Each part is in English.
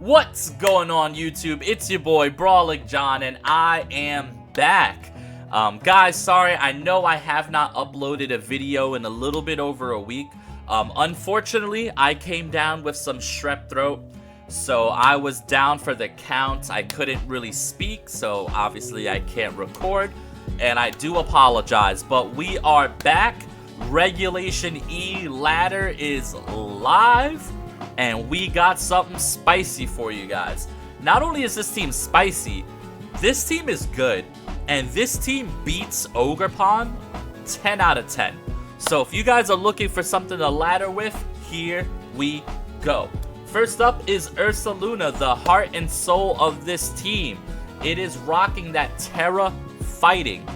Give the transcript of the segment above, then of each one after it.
What's going on, YouTube? It's your boy Brawling John, and I am back. Guys, sorry, I know I have not uploaded a video in a little bit over a week. Unfortunately, I came down with some strep throat, so I was down for the count. I couldn't really speak, so obviously I can't record, and I do apologize, but we are back. Regulation E ladder is live, and we got something spicy for you guys. Not only is this team spicy, this team is good, and this team beats Ogerpon 10 out of 10. So if you guys are looking for something to ladder with, here we go. First up is URSALUNA, the heart and soul of this team. It is rocking that Terra fighting.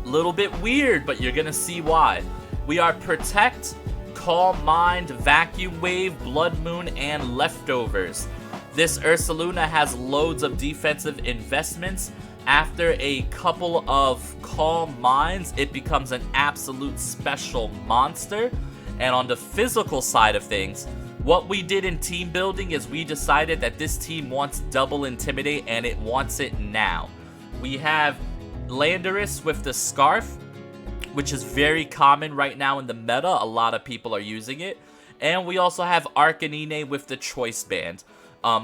Little bit weird, but you're gonna see why. We are Protect, Calm Mind, Vacuum Wave, BLOODMOON, and Leftovers. This URSALUNA has loads of defensive investments. After a couple of Calm Minds, it becomes an absolute special monster. And on the physical side of things, what we did in team building is we decided that this team wants double Intimidate, and it wants it now. We have Landorus with the Scarf, which is very common right now in the meta. A lot of people are using it. And we also have Arcanine with the Choice Band.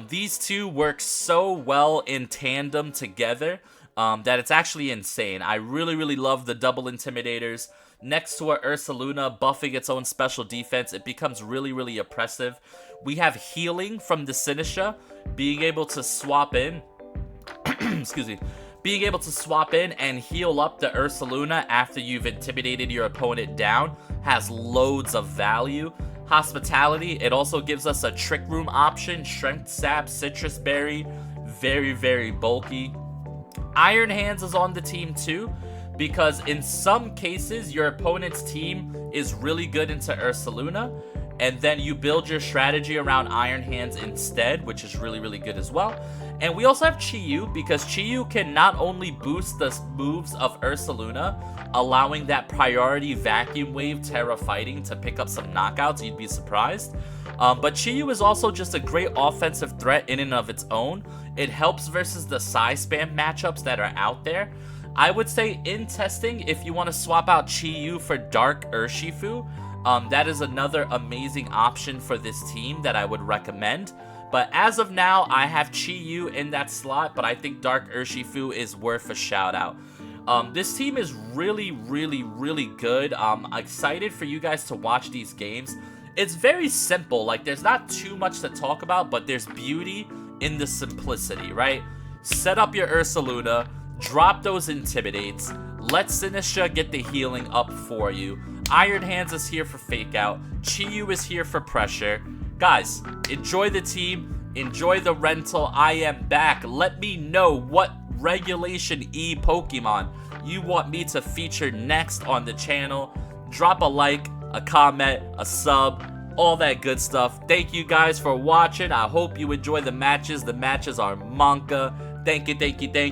These two work so well in tandem together that it's actually insane. I really love the double Intimidators. Next to a URSALUNA buffing its own special defense, it becomes really oppressive. We have Healing from the Sinisha, being able to swap in. Excuse me. Being able to swap in and heal up the URSALUNA after you've intimidated your opponent down has loads of value. Hospitality, it also gives us a Trick Room option. Strength Sap, Citrus Berry, very bulky. Iron Hands is on the team too, because in some cases your opponent's team is really good into URSALUNA, and then you build your strategy around Iron Hands instead, which is really good as well. And we also have Chi-Yu, because Chi-Yu can not only boost the moves of URSALUNA, allowing that priority Vacuum Wave Terra fighting to pick up some knockouts, you'd be surprised. But Chi-Yu is also just a great offensive threat in and of its own. It helps versus the Psy Spam matchups that are out there. I would say in testing, if you want to swap out Chi-Yu for Dark Urshifu, that is another amazing option for this team that I would recommend. But as of now, I have Chi-Yu in that slot, but I think Dark Urshifu is worth a shout out. This team is really good. I'm excited for you guys to watch these games. It's very simple. Like, there's not too much to talk about, but there's beauty in the simplicity, right? Set up your URSALUNA, drop those Intimidates, let Sinisha get the healing up for you. Iron Hands is here for Fake Out. Chi-Yu is here for pressure. Guys, enjoy the team, enjoy the rental. I am back. Let me know what Regulation E Pokemon you want me to feature next on the channel. Drop a like, a comment, a sub, all that good stuff. Thank you guys for watching. I hope you enjoy the matches. The matches are monka. Thank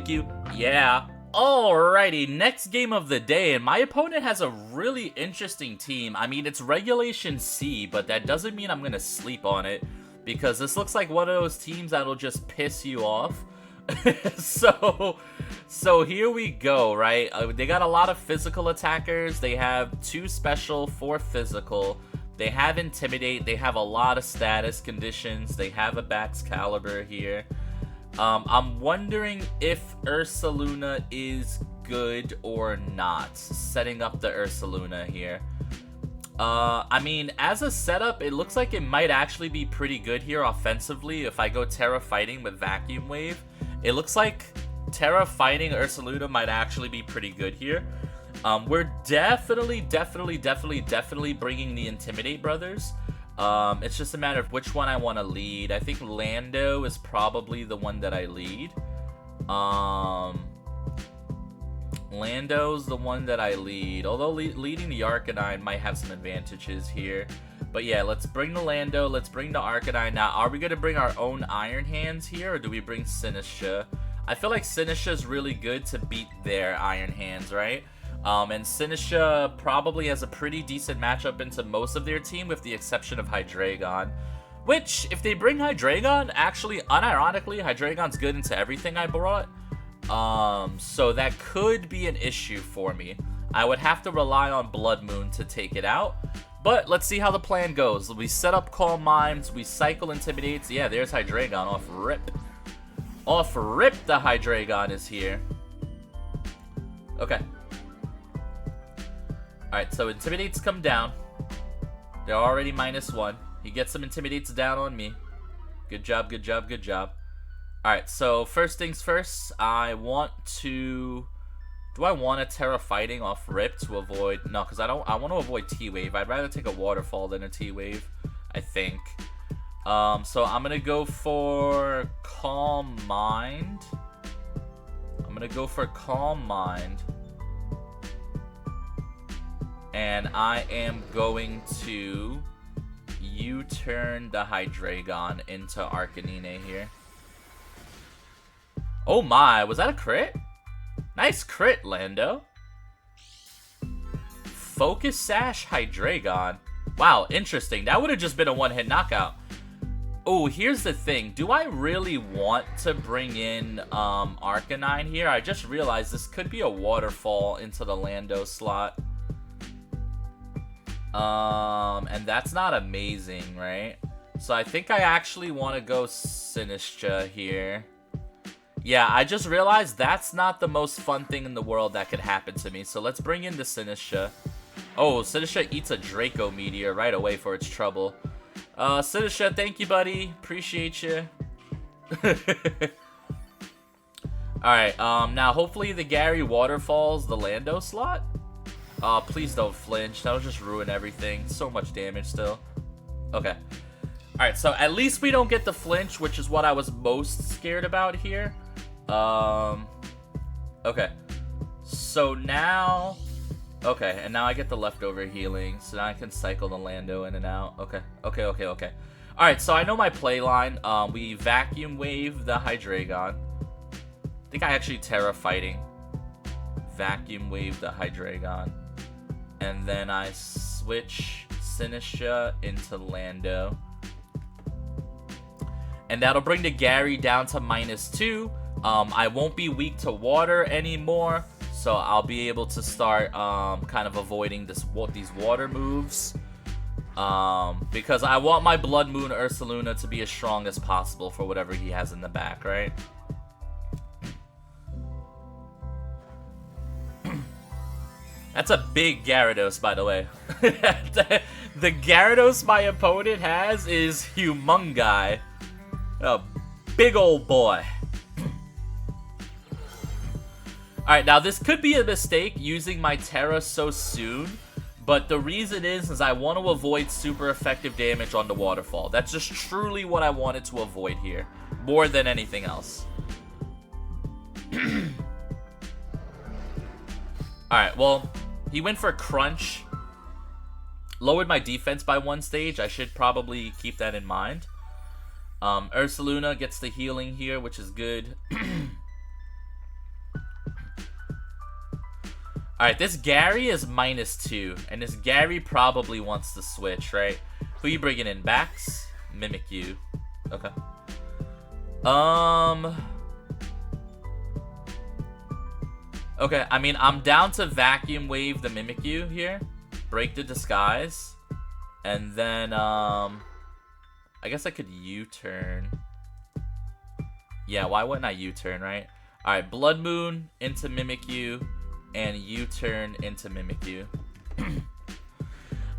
you. Yeah. Alrighty, next game of the day, and my opponent has a really interesting team. I mean, it's Regulation C, but that doesn't mean I'm gonna sleep on it, because this looks like one of those teams that'll just piss you off. so here we go, right? They got a lot of physical attackers. They have 2 special, 4 physical. They have Intimidate. They have a lot of status conditions. They have a Baxcalibur here. I'm wondering if URSALUNA is good or not. Setting up the URSALUNA here. I mean, as a setup, it looks like it might actually be pretty good here offensively. If I go Terra fighting with Vacuum Wave, it looks like Terra fighting URSALUNA might actually be pretty good here. We're definitely bringing the Intimidate brothers. It's just a matter of which one I want to lead. I think Lando is probably the one that I lead. Lando's the one that I lead. Although leading the Arcanine might have some advantages here. But yeah, let's bring the Lando. Let's bring the Arcanine. Now, are we going to bring our own Iron Hands here, or do we bring Sinisha? I feel like Sinisha is really good to beat their Iron Hands, right? And Sinisha probably has a pretty decent matchup into most of their team, with the exception of Hydreigon. Which, if they bring Hydreigon, actually, unironically, Hydreigon's good into everything I brought. So that could be an issue for me. I would have to rely on Blood Moon to take it out. But let's see how the plan goes. We set up Calm Minds. We cycle Intimidates. Yeah, there's Hydreigon off rip. Off rip, the Hydreigon is here. Okay. Alright, so Intimidates come down. They're already -1. He gets some Intimidates down on me. Good job, good job, good job. Alright, so first things first, I want to... Do I want a Terra Fighting off rip to avoid... No, because I want to avoid T-Wave. I'd rather take a Waterfall than a T-Wave, I think. So I'm going to go for Calm Mind. I'm going to go for Calm Mind. And I am going to U-turn the Hydreigon into Arcanine here. Oh my, was that a crit? Nice crit, Lando. Focus Sash Hydreigon. Wow, interesting. That would have just been a one-hit knockout. Oh, here's the thing. Do I really want to bring in Arcanine here? I just realized this could be a Waterfall into the Lando slot. And that's not amazing, right? So I think I actually want to go Sinistcha here. Yeah, I just realized that's not the most fun thing in the world that could happen to me. So let's bring in the Sinistcha. Oh, Sinistcha eats a Draco Meteor right away for its trouble. Sinistcha, thank you, buddy. Appreciate you. Alright, now hopefully the Gary waterfalls the Lando slot. Please don't flinch. That'll just ruin everything. So much damage still. Okay. Alright, so at least we don't get the flinch, which is what I was most scared about here. Okay. So now... Okay, and now I get the leftover healing, so now I can cycle the Lando in and out. Okay. Alright, so I know my play line. We Vacuum Wave the Hydreigon. I think I actually Terra Fighting. Vacuum Wave the Hydreigon. And then I switch Sinistcha into Lando. And that'll bring the Gary down to -2. I won't be weak to water anymore. So I'll be able to start kind of avoiding these water moves. Because I want my Blood Moon Ursaluna to be as strong as possible for whatever he has in the back, right? That's a big Gyarados, by the way. The Gyarados my opponent has is humongi. A big old boy. Alright, now this could be a mistake using my Terra so soon, but the reason is I want to avoid super effective damage on the waterfall. That's just truly what I wanted to avoid here, more than anything else. Alright, well, he went for Crunch. Lowered my defense by 1 stage. I should probably keep that in mind. Ursaluna gets the healing here, which is good. Alright, this Gary is -2, and this Gary probably wants to switch, right? Who you bringing in? Bax? Mimikyu. Okay. Okay, I mean, I'm down to Vacuum Wave the Mimikyu here. Break the Disguise. And then, I guess I could U-turn. Yeah, why wouldn't I U-turn, right? Alright, Blood Moon into Mimikyu. And U-turn into Mimikyu.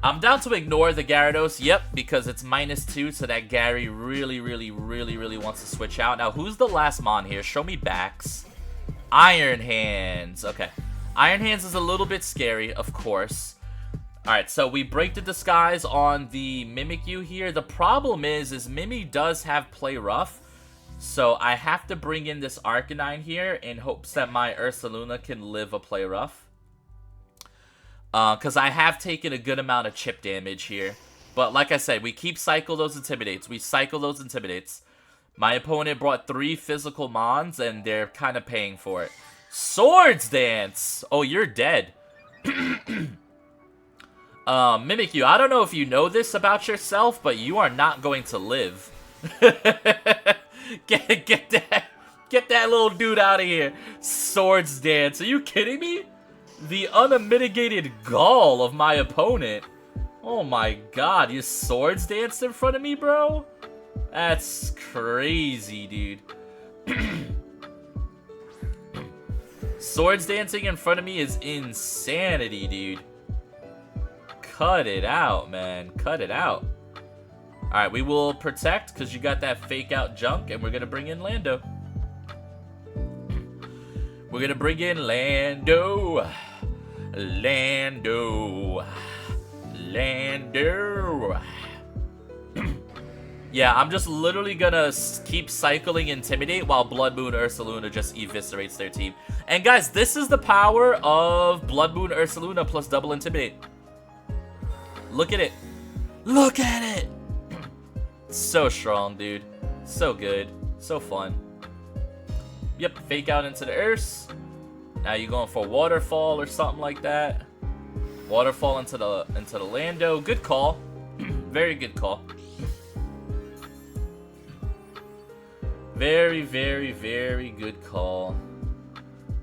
I'm down to ignore the Gyarados. Yep, because it's -2, so that Gary really wants to switch out. Now, who's the last Mon here? Show me Bax. Iron Hands. Okay. Iron Hands is a little bit scary, of course. Alright, so we break the Disguise on the Mimikyu here. The problem is Mimi does have Play Rough. So I have to bring in this Arcanine here in hopes that my Ursaluna can live a Play Rough. Because I have taken a good amount of chip damage here. But like I said, we keep cycle those Intimidates. We cycle those Intimidates. My opponent brought 3 physical Mons, and they're kind of paying for it. Swords Dance! Oh, you're dead. Mimikyu, I don't know if you know this about yourself, but you are not going to live. Get that little dude out of here. Swords Dance. Are you kidding me? The unmitigated gall of my opponent. Oh my god, you Swords Danced in front of me, bro? That's crazy, dude. Swords dancing in front of me is insanity, dude. Cut it out, man. Cut it out. Alright, we will protect because you got that fake out junk, and we're going to bring in Lando. We're going to bring in Lando. Lando. Lando. Yeah, I'm just literally gonna keep cycling Intimidate while Blood Moon Ursaluna just eviscerates their team. And guys, this is the power of Blood Moon Ursaluna plus double Intimidate. Look at it. Look at it! So strong, dude. So good. So fun. Yep, fake out into the Urs. Now you're going for Waterfall or something like that. Waterfall into the Lando. Good call. Very good call. Very, very, very good call.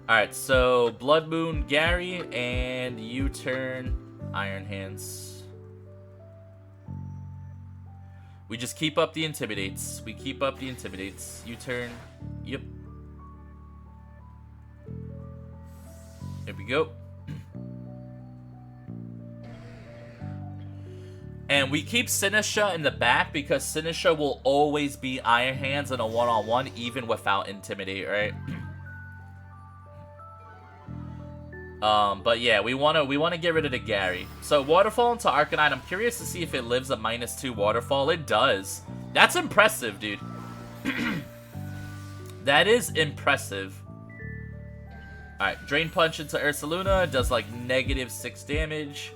Alright, so Blood Moon Gary and U-turn Iron Hands. We just keep up the Intimidates. We keep up the Intimidates. U-turn. Yep. There we go. And we keep Sinisha in the back because Sinisha will always be Iron Hands in a one-on-one even without Intimidate, right? But yeah, we wanna get rid of the Gary. So Waterfall into Arcanine, I'm curious to see if it lives a -2 Waterfall. It does. That's impressive, dude. That is impressive. Alright, Drain Punch into Ursaluna, does like -6 damage.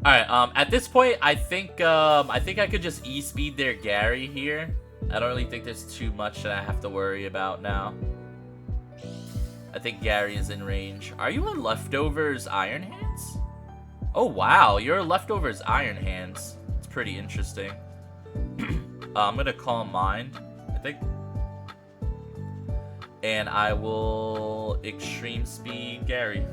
Alright, at this point, I think I could just E-speed their Gary here. I don't really think there's too much that I have to worry about now. I think Gary is in range. Are you a Leftovers Iron Hands? Oh, wow, you're a Leftovers Iron Hands. It's pretty interesting. I'm gonna Calm Mind, I think. And I will Extreme Speed Gary.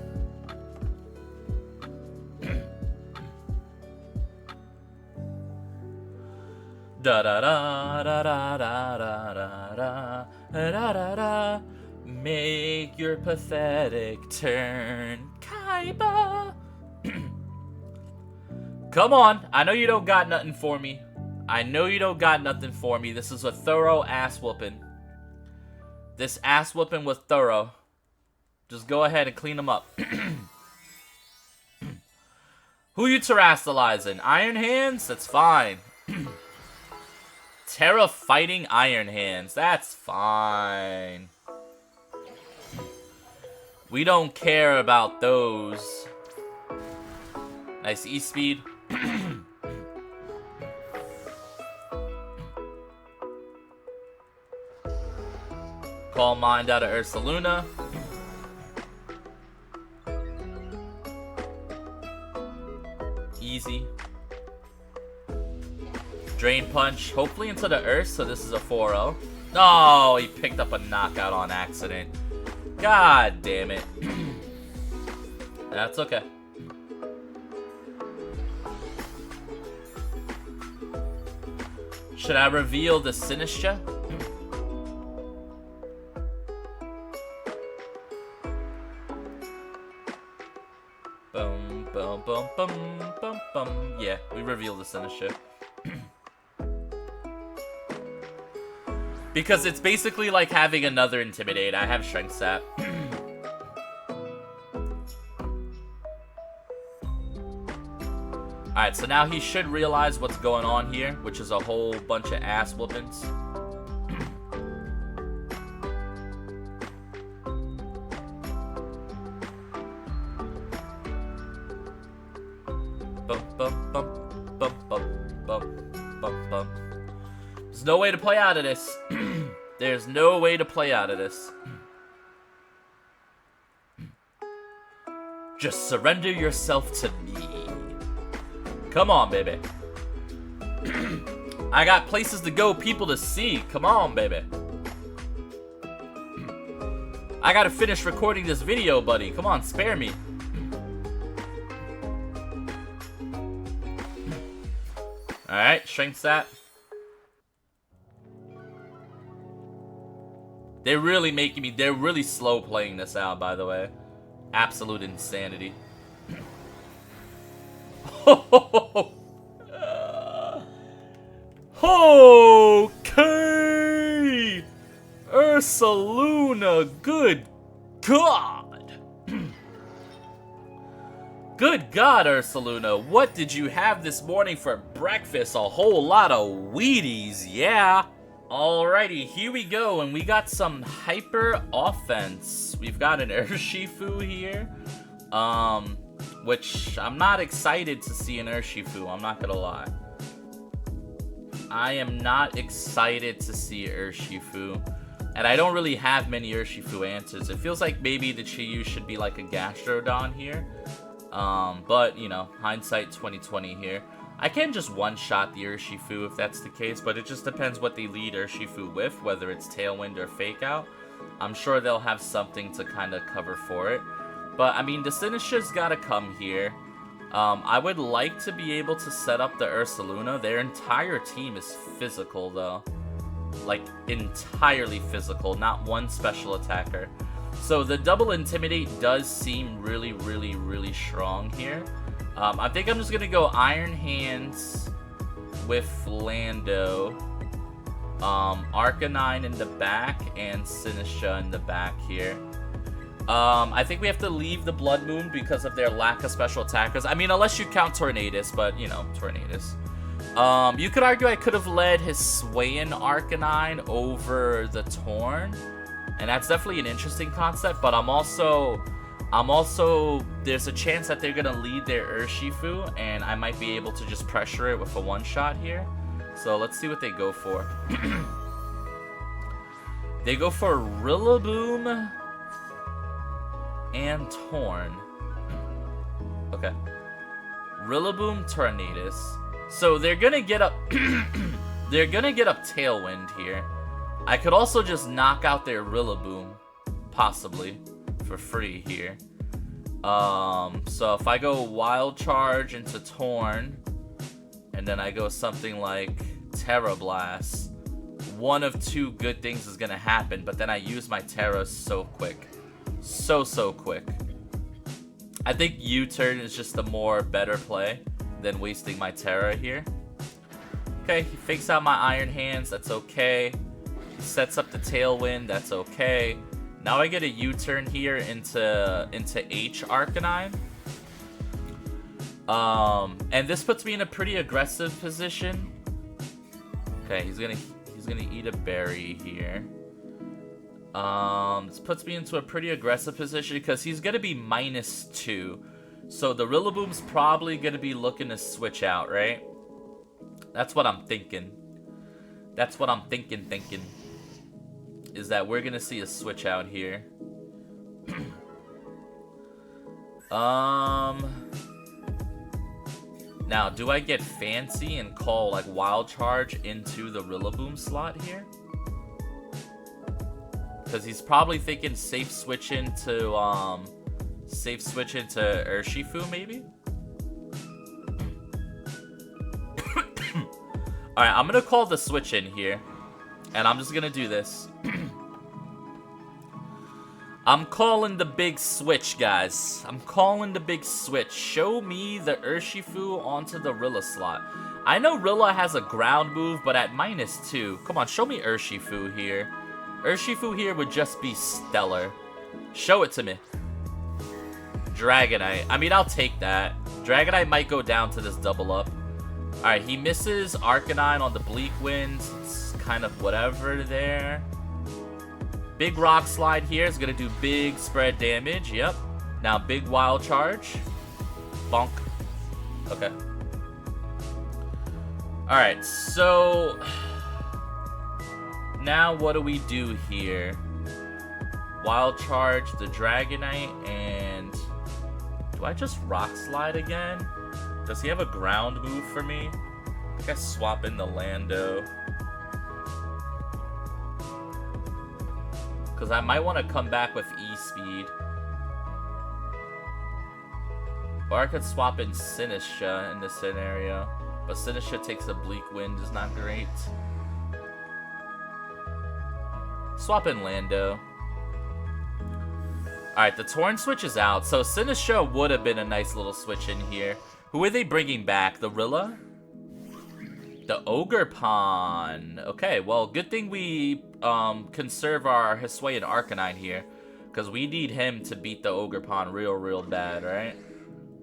Da da da da da da da da da da da. Make your pathetic turn, Kaiba. Come on, I know you don't got nothing for me. I know you don't got nothing for me. This is a thorough ass whooping. This ass whooping was thorough. Just go ahead and clean them up. Who you terastallizing? Iron Hands? That's fine. Terra fighting Iron Hands. That's fine. We don't care about those. Nice E-speed. Calm Mind out of Ursaluna. Easy. Drain Punch, hopefully into the Earth, so this is a 4-0. Oh, he picked up a knockout on accident. God damn it. That's okay. Should I reveal the Sinistra? Boom, boom, boom, boom, boom, boom. Yeah, we reveal the Sinistra. Because it's basically like having another Intimidate. I have Strength Sap. Alright, so now he should realize what's going on here, which is a whole bunch of ass whoopings. Bum, bum, bum, bum, bum, bum, bum, bum. There's no way to play out of this. There's no way to play out of this. Just surrender yourself to me. Come on, baby. I got places to go, people to see. Come on, baby. I gotta finish recording this video, buddy. Come on, spare me. Alright, strength stat. They're really making me, they're really slow playing this out, by the way. Absolute insanity. Okay! URSALUNA, good God! Good God, URSALUNA, what did you have this morning for breakfast? A whole lot of Wheaties, yeah! Alrighty, here we go, and we got some hyper offense. We've got an Urshifu here, which I'm not excited to see an Urshifu, I'm not gonna lie. I am not excited to see Urshifu, and I don't really have many Urshifu answers. It feels like maybe the Chiyu should be like a Gastrodon here, but, you know, hindsight 2020 here. I can just one-shot the Urshifu if that's the case, but it just depends what they lead Urshifu with, whether it's Tailwind or Fake Out. I'm sure they'll have something to kind of cover for it. But, I mean, the Sinisha's gotta come here. I would like to be able to set up the URSALUNA. Their entire team is physical, though. Like, entirely physical, not one special attacker. So, the double Intimidate does seem really, really, really strong here. I think I'm just gonna go Iron Hands with Lando, Arcanine in the back, and Sinisha in the back here. I think we have to leave the Blood Moon because of their lack of special attackers. I mean, unless you count Tornadus, but, you know, Tornadus. You could argue I could have led his Swayan Arcanine over the Torn, and that's definitely an interesting concept, but I'm also, there's a chance that they're going to lead their Urshifu, and I might be able to just pressure it with a one-shot here. So let's see what they go for. They go for Rillaboom and Torn. Okay. Rillaboom, Tornadus. So they're going to get up... they're going to get up Tailwind here. I could also just knock out their Rillaboom, possibly, for free here. So if I go Wild Charge into Torn, and then I go something like Terra Blast, one of two good things is gonna happen, but then I use my Terra so quick. So quick. I think U-turn is just a more better play than wasting my Terra here. Okay, he fakes out my Iron Hands, that's okay. He sets up the Tailwind, that's okay. Now I get a U-turn here into H Arcanine. And this puts me in a pretty aggressive position. Okay, he's gonna eat a berry here. This puts me into a pretty aggressive position because he's gonna be -2. So the Rillaboom's probably gonna be looking to switch out, right? That's what I'm thinking. That's what I'm thinking. Is that we're gonna see a switch out here. Now, do I get fancy and call like Wild Charge into the Rillaboom slot here? Because he's probably thinking safe switch into Urshifu maybe. All right, I'm gonna call the switch in here, and I'm just gonna do this. I'm calling the big switch, guys. I'm calling the big switch. Show me the Urshifu onto the Rilla slot. I know Rilla has a ground move, but at -2. Come on, show me Urshifu here. Urshifu here would just be stellar. Show it to me. Dragonite. I mean, I'll take that. Dragonite might go down to this double up. Alright, he misses Arcanine on the Bleak Winds. It's kind of whatever there. Big Rock Slide here is going to do big spread damage. Yep. Now, big Wild Charge. Bonk. Okay. Alright, so... now, what do we do here? Wild Charge the Dragonite, and... Do I just Rock Slide again? Does he have a ground move for me? I think I swap in the Lando. Because I might want to come back with E-Speed. Or I could swap in Sinistra in this scenario. But Sinistra takes a Bleak Wind, is not great. Swap in Lando. Alright, the Torn switches out. So Sinistra would have been a nice little switch in here. Who are they bringing back? The Rilla? The Ogerpon. Okay, well, good thing we conserve our Hisuian Arcanine here. Because we need him to beat the Ogerpon real bad, right?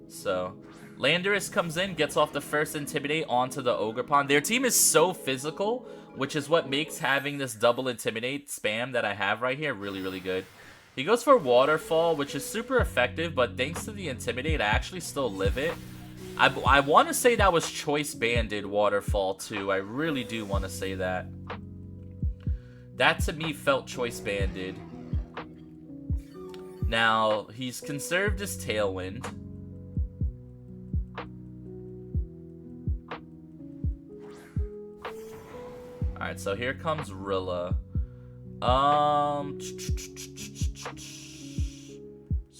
So, Landorus comes in, gets off the first Intimidate onto the Ogerpon. Their team is so physical, which is what makes having this double Intimidate spam that I have right here really good. He goes for Waterfall, which is super effective, but thanks to the Intimidate, I actually still live it. I want to say that was Choice Banded Waterfall too. I really do want to say that. That to me felt Choice Banded. Now, he's conserved his Tailwind. Alright, so here comes Rilla. So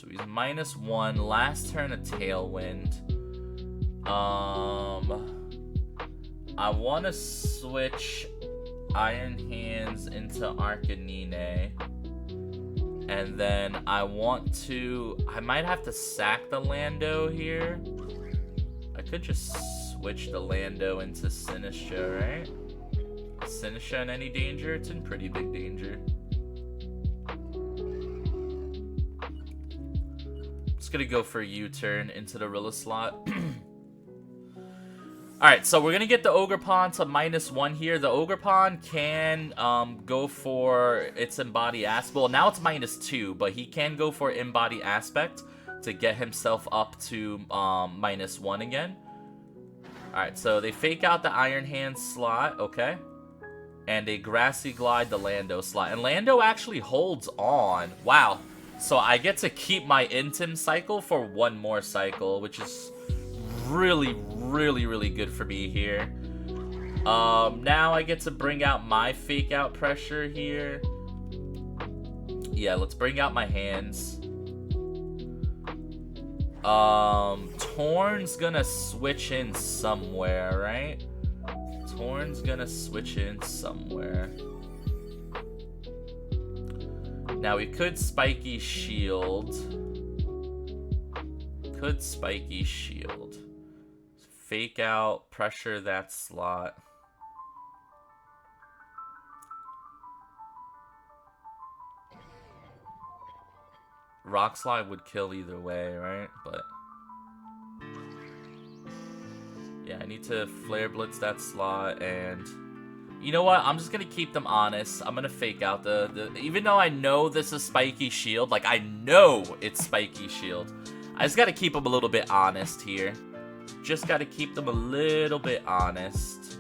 he's -1. Last turn a Tailwind. I want to switch Iron Hands into Arcanine. And then I might have to sack the Lando here. I could just switch the Lando into Sinistra, right? Is Sinistra in any danger? It's in pretty big danger. Just gonna go for a U-turn into the Rilla slot. Alright, so we're gonna get the Ogerpon to -1 here. The Ogerpon can go for its Embody Aspect. Well, now it's -2, but he can go for Embody Aspect to get himself up to -1 again. Alright, so they fake out the Iron Hand slot, okay. And they Grassy Glide the Lando slot. And Lando actually holds on. Wow. So I get to keep my Intim cycle for one more cycle, which is really good for me here. Now I get to bring out my Fake Out Pressure here. Yeah, let's bring out my hands. Torn's gonna switch in somewhere, right? Torn's gonna switch in somewhere. Now we could Spiky Shield. Fake Out, pressure that slot. Rock Slide would kill either way, right? But yeah, I need to Flare Blitz that slot, and you know what? I'm just gonna keep them honest. I'm gonna fake out the even though I know this is Spiky Shield, like I know it's Spiky Shield. I just gotta keep them a little bit honest here. Just gotta keep them a little bit honest.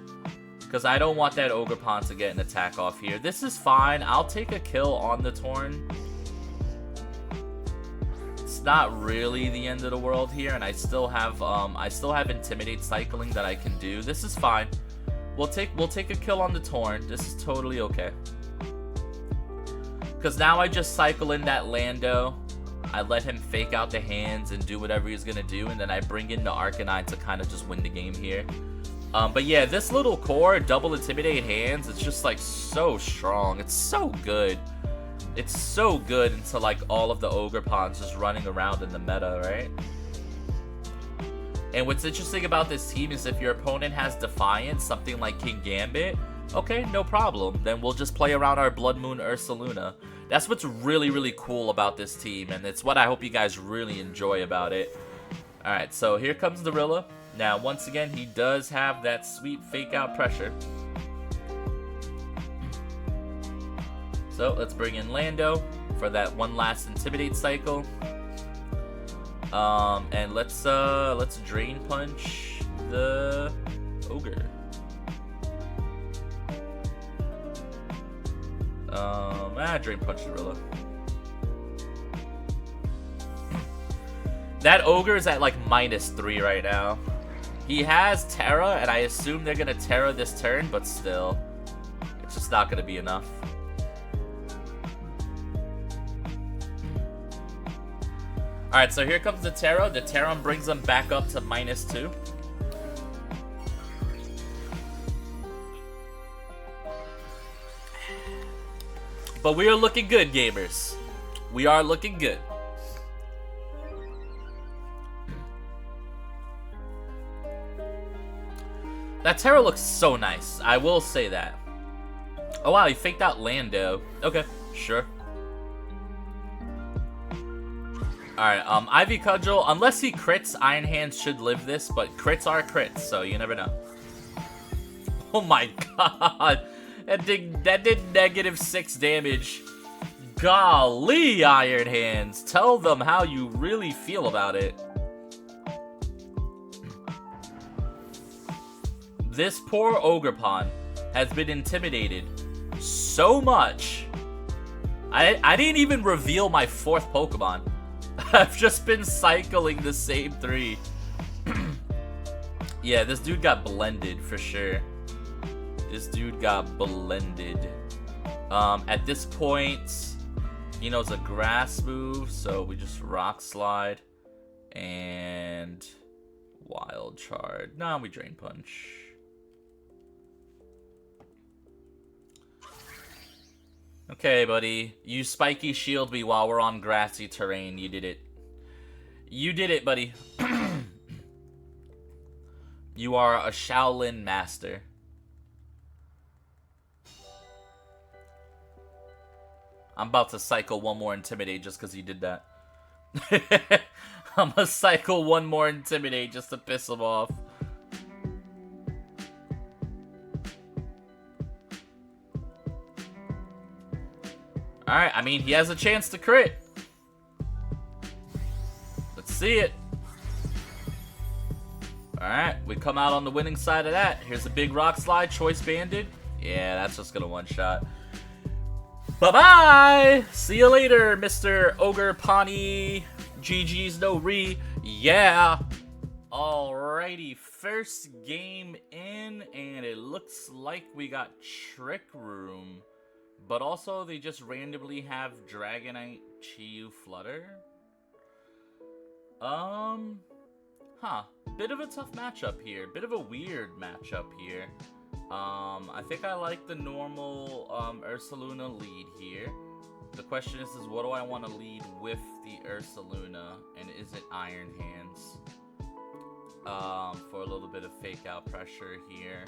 Because I don't want that Ogerpon to get an attack off here. This is fine. I'll take a kill on the Torn. It's not really the end of the world here, and I still have Intimidate cycling that I can do. This is fine. We'll take a kill on the Torn. This is totally okay. Because now I just cycle in that Lando. I let him fake out the hands and do whatever he's gonna do, and then I bring in the Arcanine to kind of just win the game here. But yeah, this little core, double Intimidate hands, it's just like so strong. It's so good. It's so good until like all of the Ogerpons just running around in the meta, right? And what's interesting about this team is if your opponent has Defiance, something like King Gambit, okay, no problem. Then we'll just play around our Blood Moon Ursaluna. That's what's really cool about this team, and it's what I hope you guys really enjoy about it. Alright, so here comes the Rilla. Now, once again, he does have that sweet Fake Out Pressure. So, let's bring in Lando for that one last Intimidate cycle. And let's Drain Punch the Ogre. Drain Punch the Rilla. That Ogre is at like -3 right now. He has Terra, and I assume they're gonna Terra this turn, but still. It's just not gonna be enough. Alright, so here comes the Terra. The Terra brings them back up to -2. But we are looking good, gamers. We are looking good. That Terra looks so nice. I will say that. Oh wow, he faked out Lando. Okay, sure. Alright, Ivy Cudgel, unless he crits, Iron Hands should live this, but crits are crits, so you never know. Oh my god. That did -6 damage. Golly, Iron Hands. Tell them how you really feel about it. This poor Ogre Pawn has been intimidated so much. I didn't even reveal my 4th Pokemon. I've just been cycling the same 3. Yeah, this dude got blended for sure. This dude got blended. At this point, he knows a grass move, so we just Rock Slide and Wild Charge. Nah, we Drain Punch. Okay, buddy. You spiky shield me while we're on grassy terrain. You did it. You did it, buddy. You are a Shaolin master. I'm about to cycle one more Intimidate just because you did that. I'm gonna cycle one more Intimidate just to piss him off. Alright, I mean, he has a chance to crit. Let's see it. Alright, we come out on the winning side of that. Here's a big Rock Slide, Choice Banded. Yeah, that's just gonna one-shot. Bye-bye! See you later, Mr. Ogre Pawnee. GG's no re. Yeah! Alrighty, first game in, and it looks like we got Trick Room. But also, they just randomly have Dragonite, Chi-Yu, Flutter. Bit of a tough matchup here. Bit of a weird matchup here. I think I like the normal URSALUNA lead here. The question is what do I want to lead with the URSALUNA, and is it Iron Hands? For a little bit of fake out pressure here.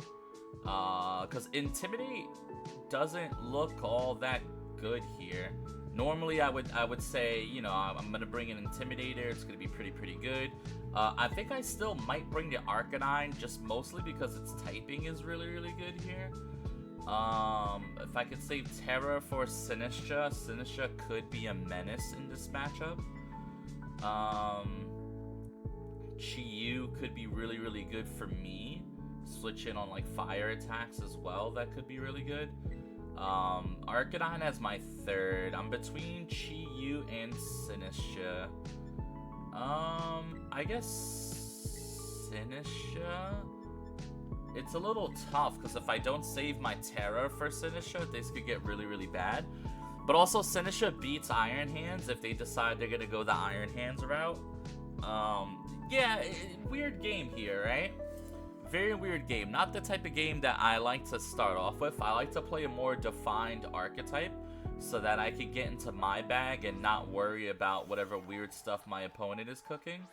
Because Intimidate doesn't look all that good here. Normally I would say, you know, I'm gonna bring an Intimidator. It's gonna be pretty good. I think I still might bring the Arcanine, just mostly because its typing is really good here. If I could save Terra for Sinistcha, Sinistcha could be a menace in this matchup. Chi-Yu could be really good for me. Switch in on like fire attacks as well, that could be really good. Arcanine as my 3rd. I'm between Chi-Yu and Sinistcha. I guess Sinistcha. It's a little tough because if I don't save my Terra for Sinistcha, this could get really bad. But also Sinistcha beats Iron Hands if they decide they're gonna go the Iron Hands route. Yeah, weird game here, right? Very weird game. Not the type of game that I like to start off with. I like to play a more defined archetype so that I can get into my bag and not worry about whatever weird stuff my opponent is cooking.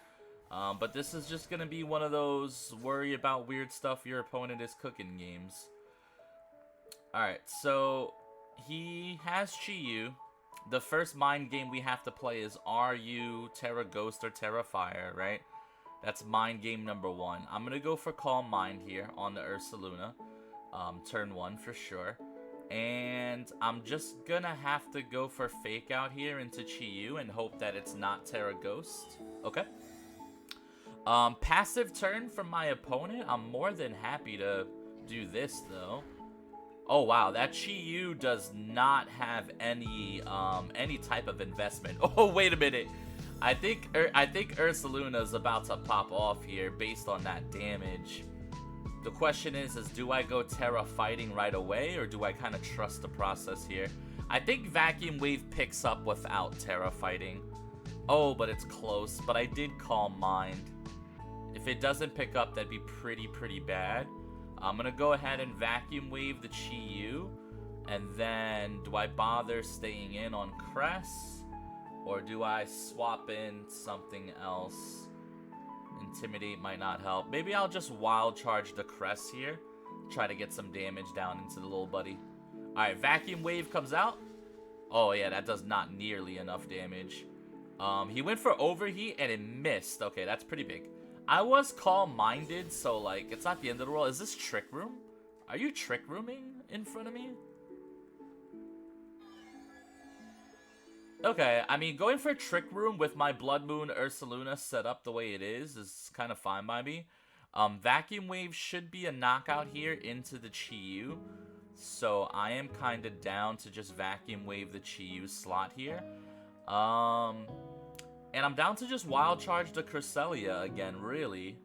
But this is just going to be one of those worry about weird stuff your opponent is cooking games. Alright, so he has Chi-Yu. The first mind game we have to play is are you Terra Ghost or Terra Fire, right? That's mind game number 1. I'm going to go for Calm Mind here on the URSALUNA. Turn 1 for sure. And I'm just going to have to go for Fake Out here into Chi-Yu and hope that it's not Terra Ghost. Okay. Passive turn from my opponent. I'm more than happy to do this though. Oh wow, that Chi-Yu does not have any type of investment. Oh, wait a minute. I think URSALUNA is about to pop off here based on that damage. The question is do I go Terra fighting right away, or do I kind of trust the process here? I think Vacuum Wave picks up without Terra fighting. Oh, but it's close. But I did Calm Mind. If it doesn't pick up, that'd be pretty bad. I'm gonna go ahead and Vacuum Wave the Chi-Yu. And then, do I bother staying in on Cress? Or do I swap in something else? Intimidate might not help. Maybe I'll just Wild Charge the Cress here. Try to get some damage down into the little buddy. Alright, Vacuum Wave comes out. Oh yeah, that does not nearly enough damage. He went for Overheat and it missed. Okay, that's pretty big. I was Calm-Minded, so like, it's not the end of the world. Is this Trick Room? Are you Trick Rooming in front of me? Okay, I mean, going for a Trick Room with my Blood Moon URSALUNA set up the way it is kind of fine by me. Vacuum Wave should be a knockout here into the Chi-Yu. So I am kind of down to just Vacuum Wave the Chi-Yu slot here. And I'm down to just Wild Charge the Cresselia again, really.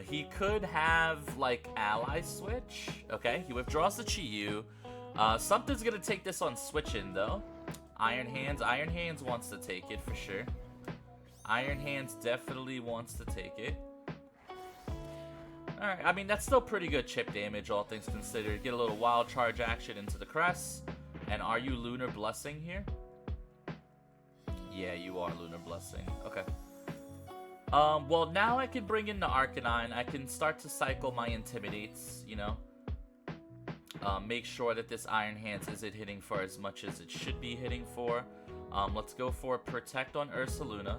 He could have, like, Ally Switch. Okay, he withdraws the Chi-Yu. Something's gonna take this on switching, though. Iron Hands wants to take it for sure. Iron Hands definitely wants to take it. Alright, I mean, that's still pretty good chip damage, all things considered. Get a little Wild Charge action into the Crest. And are you Lunar Blessing here? Yeah, you are Lunar Blessing. Okay. Well, now I can bring in the Arcanine. I can start to cycle my Intimidates, you know. Make sure that this Iron Hands isn't hitting for as much as it should be hitting for. Let's go for Protect on URSALUNA.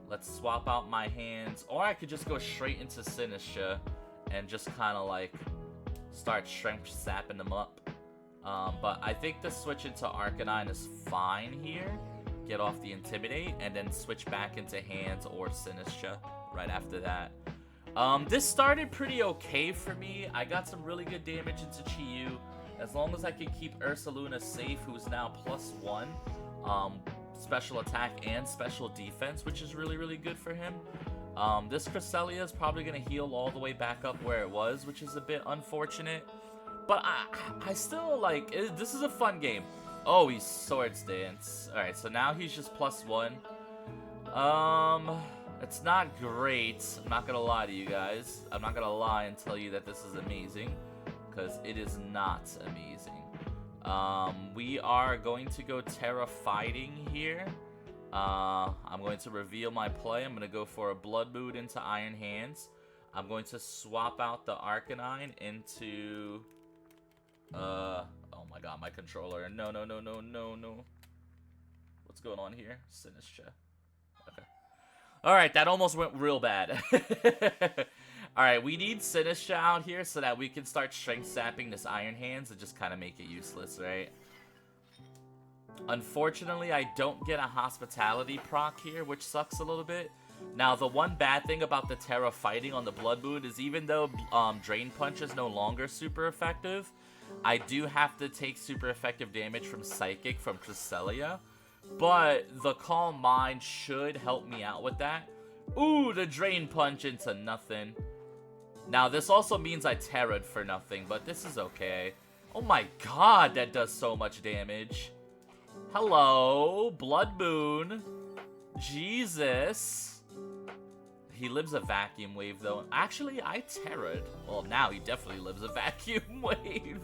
Let's swap out my hands. Or I could just go straight into Sinistra and just kind of like start Strength Sapping them up. But I think the switch into Arcanine is fine here. Get off the Intimidate and then switch back into Hands or Sinistra right after that. This started pretty okay for me. I got some really good damage into Chi-Yu. As long as I can keep URSALUNA safe, who's now +1 special attack and special defense, which is really good for him. This Cresselia is probably going to heal all the way back up where it was, which is a bit unfortunate. But I still like, this is a fun game. Oh, he's Swords Dance. Alright, so now he's just +1. It's not great. I'm not gonna lie to you guys. I'm not gonna lie and tell you that this is amazing, because it is not amazing. We are going to go Terra Fighting here. I'm going to reveal my play. I'm going to go for a Blood Moon into Iron Hands. I'm going to swap out the Arcanine into... oh my god, my controller. No. What's going on here? Sinistra. Okay. Alright, that almost went real bad. Alright, we need Sinistra out here so that we can start Strength Sapping this Iron Hands and just kind of make it useless, right? Unfortunately, I don't get a Hospitality proc here, which sucks a little bit. Now, the one bad thing about the Terra Fighting on the Blood Moon is even though Drain Punch is no longer super effective, I do have to take super effective damage from Psychic from Cresselia. But the Calm Mind should help me out with that. Ooh, the Drain Punch into nothing. Now, this also means I Terra'd for nothing, but this is okay. Oh my god, that does so much damage. Hello, Blood Moon. Jesus. He lives a Vacuum Wave, though. Actually, I Terra'd. Well, now he definitely lives a Vacuum Wave.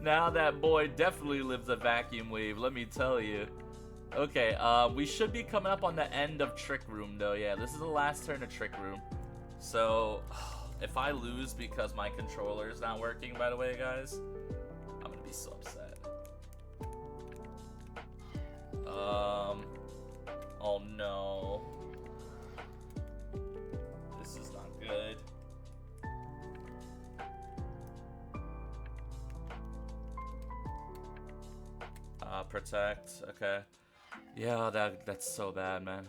Now that boy definitely lives a Vacuum Wave, let me tell you. Okay, we should be coming up on the end of Trick Room, though. Yeah, this is the last turn of Trick Room. So, if I lose because my controller is not working, by the way, guys, I'm gonna be so upset. Oh no. This is not good. Protect, okay. Yeah, that's so bad, man.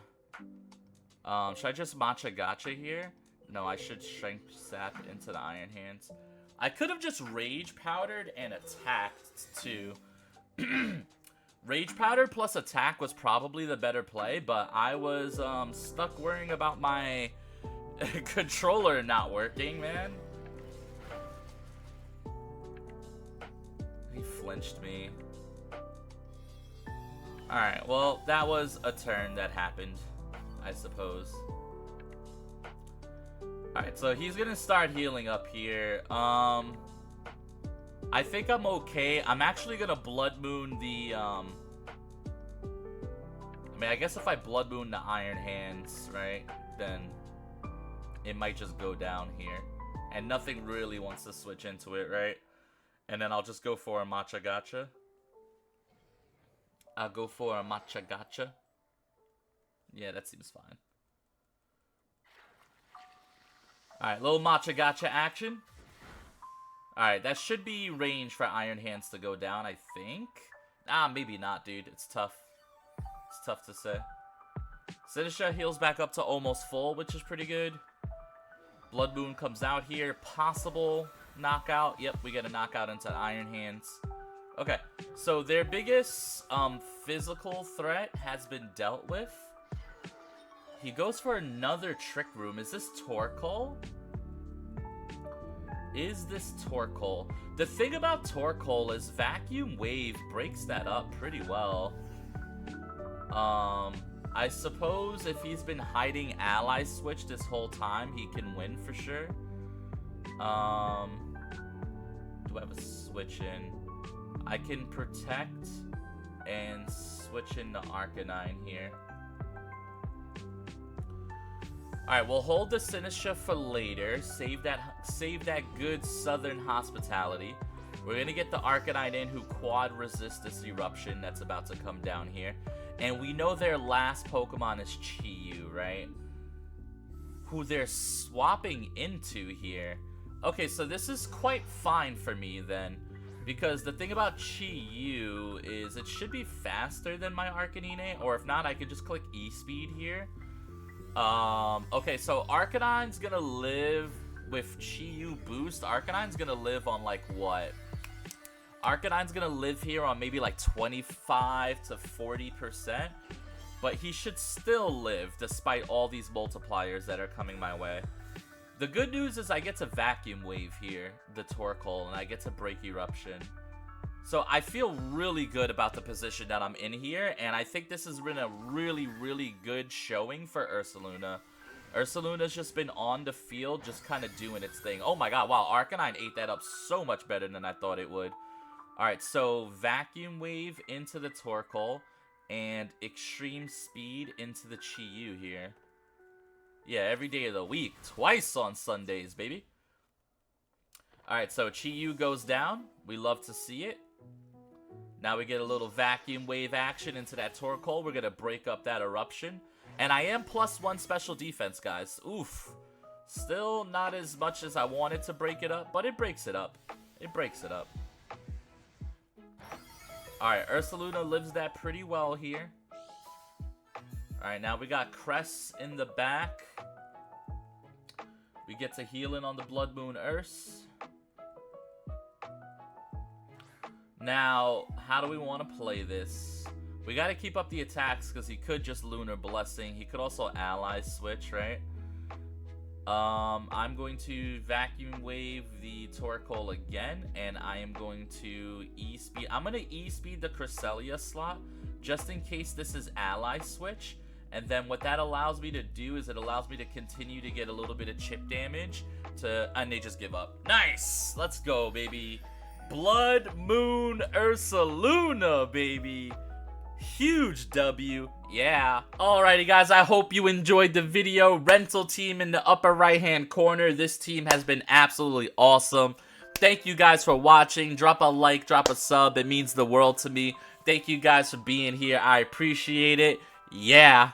Should I just Matcha Gacha here? No, I should Strength Sap into the Iron Hands. I could have just Rage Powdered and attacked, too. Rage Powder plus attack was probably the better play, but I was stuck worrying about my controller not working, man. He flinched me. Alright, well, that was a turn that happened, I suppose. Alright, so he's gonna start healing up here. I think I'm okay. I'm actually gonna Blood Moon the, I mean, I guess if I Blood Moon the Iron Hands, right, then it might just go down here. And nothing really wants to switch into it, right? And then I'll just go for a Matcha Gacha. I'll go for a Matcha Gacha. Yeah, that seems fine. Alright, little Matcha Gacha action. Alright, that should be range for Iron Hands to go down, I think. Ah, maybe not, dude. It's tough. It's tough to say. Sinisha heals back up to almost full, which is pretty good. Blood Moon comes out here. Possible knockout. Yep, we get a knockout into Iron Hands. Okay, so their biggest physical threat has been dealt with. He goes for another Trick Room. Is this Torkoal? Is this Torkoal? The thing about Torkoal is Vacuum Wave breaks that up pretty well. I suppose if he's been hiding Ally Switch this whole time, he can win for sure. Do I have a switch in? I can Protect and switch into Arcanine here. Alright, we'll hold the Sinisha for later. Save that good southern hospitality. We're gonna get the Arcanine in who quad resists this eruption that's about to come down here. And we know their last Pokemon is Chi-Yu, right? Who they're swapping into here. Okay, so this is quite fine for me then. Because the thing about Chi-Yu is it should be faster than my Arcanine. Or if not, I could just click E-Speed here. Okay, so Arcanine's gonna live with Chi-Yu boost. Arcanine's gonna live on like what? Arcanine's gonna live here on maybe like 25 to 40%. But he should still live despite all these multipliers that are coming my way. The good news is I get to Vacuum Wave here, the Torkoal, and I get to break Eruption. So I feel really good about the position that I'm in here, and I think this has been a really, really good showing for URSALUNA. URSALUNA's just been on the field, just kind of doing its thing. Oh my god, wow, Arcanine ate that up so much better than I thought it would. Alright, so Vacuum Wave into the Torkoal, and Extreme Speed into the Chi-Yu here. Yeah, every day of the week. Twice on Sundays, baby. Alright, so Chi-Yu goes down. We love to see it. Now we get a little Vacuum Wave action into that Torkoal. We're going to break up that Eruption. And I am +1 special defense, guys. Oof. Still not as much as I wanted to break it up, but it breaks it up. It breaks it up. Alright, URSALUNA lives that pretty well here. Alright, now we got Cress in the back. We get to heal in on the Blood Moon Urs. Now, how do we want to play this? We got to keep up the attacks because he could just Lunar Blessing. He could also Ally Switch, right? I'm going to Vacuum Wave the Torkoal again, and I am going to E-Speed. I'm going to E-Speed the Cresselia slot just in case this is Ally Switch. And then what that allows me to do is it allows me to continue to get a little bit of chip damage and they just give up. Nice! Let's go, baby. Blood Moon URSALUNA, baby. Huge W. Yeah. Alrighty, guys. I hope you enjoyed the video. Rental team in the upper right-hand corner. This team has been absolutely awesome. Thank you guys for watching. Drop a like, drop a sub. It means the world to me. Thank you guys for being here. I appreciate it. Yeah.